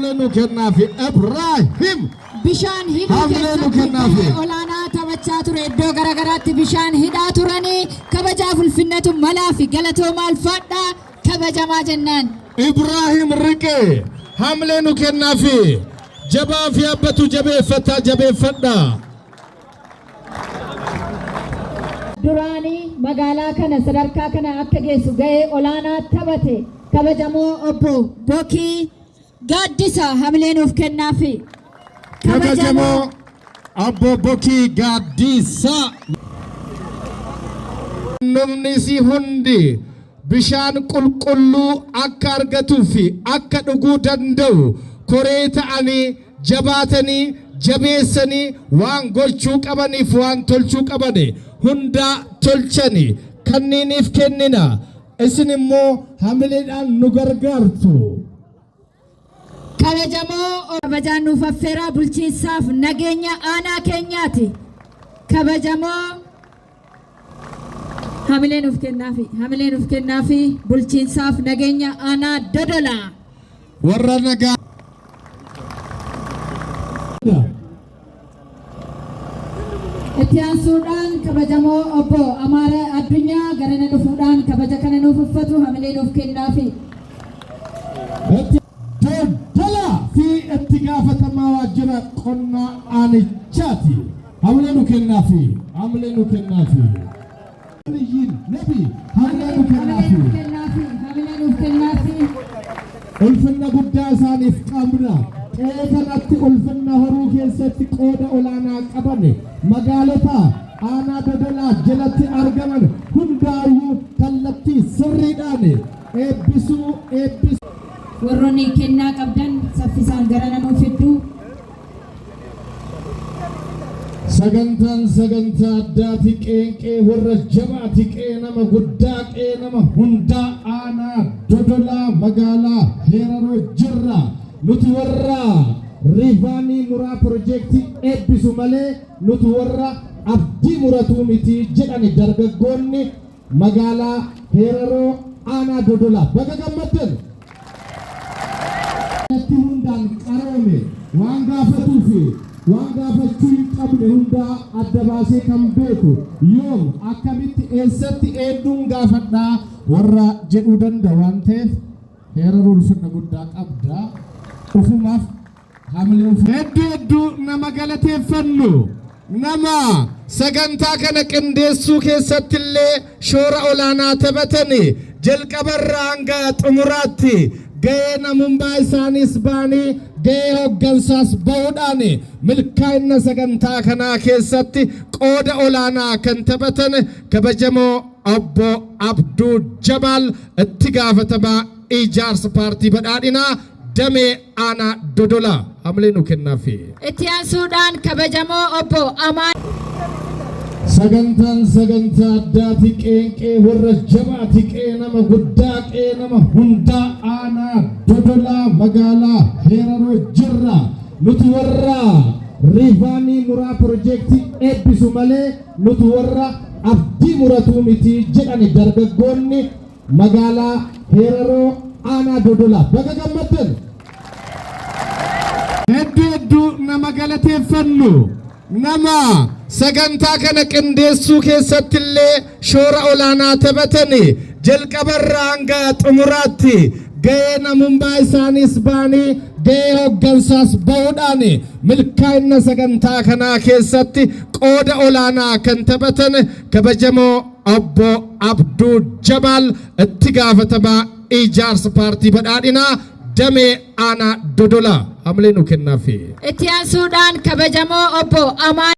hamlenu kennafi Ibrahim bishaan hidhuu keessatti olaanaa taphachaa ture iddoo garagaraatti bishaan hidhaa turanii kabajaaf ulfinnetu malaa fi galatoomaa ulfaadhaa kabajamaa jennaan. Ibrahim Riqee hamlenu kennafi jabaa fi abbatu jabeeffadhaa. Duraanii magaalaa kana sadarkaa kana akka geessu ga'ee olaanaa taphate kabajamoo obbo Bokii Gaaddisa hamleenuuf kennaafi. Kabajamoo obbo Bokii Gaaddisa. Namni si hundi bishaan qulqulluu akka argatuu fi akka dhuguu danda'u koree ta'anii jabaatanii jabeessanii waan gochuu qabaniif waan tolchuu qabani hunda tolchani kanniiniif kennina isin immoo hamileedhaan nu gargaartu. Kabajamoo kabajaan nuuf affeeraa bulchiinsaaf nageenya aanaa keenyaati. Kabajamoo hamileenuuf kennaafi bulchiinsaaf nageenya aanaa Dodolaa. Warra nagaa itti aansuudhaan kabajamoo obbo Amaara Addunyaa garana dhufuudhaan kabaja kana nuuf uffatu hamileenuuf kennaafi. Dodolaa fi itti gaafatamaa waajjira qonnaa aanichaati. Hamileenu kennaafi. Nabi hamileenu kennaafi. Ulfinna guddaa isaaniif qabna. Qeesanatti ulfinna horuu keessatti qooda olaanaa qabane magaalota aanaa Dodolaa jalatti argaman hundaayyuu kallattii sirriidhaan eebbisuu. Warroonni kennaa qabdan saffisaan gara naannoo fidduu. Sagantaa addaati qeenqee warra jabaati qee nama guddaa qee nama hundaa aanaa Dodolaa magaalaa Heeraroo jirra. Nuti warra Rifaanii Muraa Piroojeektii eebbisu malee nuti warra abdii muratuu miti jedhani dargaggoonni magaalaa Heeraroo aanaa Dodolaa baga gammaddan. Hundaan qaroome waan gaafatuu fi waan gaafachuu hin qabne hundaa adda baasee kan beeku yoom akkamitti eessatti eenyuun gaafadhaa warra jedhuu danda'a waan ta'eef Heeraroo ulfinna guddaa qabda. Ufumaaf hamileef hedduu nama galateeffannu nama sagantaa kana qindeessuu keessatti illee shoora olaanaa taphatani jalqabarraa hanga xumuraatti ga'ee namummaa isaanis baanii ga'ee hooggansaas bahuudhaan milkaa'ina sagantaa kanaa keessatti qooda olaanaa kan taphatan kabajamoo obbo Abduu Jamaal itti gaafatamaa ijaarsa paartii badhaadhinaa Damee aanaa Dodolaa hamileenu kennaafi. Itti aansuudhaan kabajamoo obbo Amaan. Sagantaa addaati qeenqee warra jabaati qee nama guddaa qee nama hundaa aanaa Dodolaa magaalaa Heeraroo jirra. Nuti warra Rifaanii Muraa Piroojeektii eebbisu malee nuti warra abdii muratuu miti jedhani dargaggoonni magaalaa Heeraroo aanaa Dodolaa baga gammaddan. Hedduu nama galateeffannu nama sagantaa kana qindeessuu keessatti illee shoora olaanaa taphatani jalqabarraa hanga xumuraatti ga'ee namummaa isaanis baanii ga'ee hooggansaas bahuudhaan milkaa'ina sagantaa kanaa keessatti qooda olaanaa kan taphatan kabajamoo obbo Abduu Jamaal itti gaafatamaa ijaarsa paartii badhaadhinaa Damee aanaa Dodolaa hamileenu kennaafi. Itti aansuudhaan kabajamoo obbo Amaan.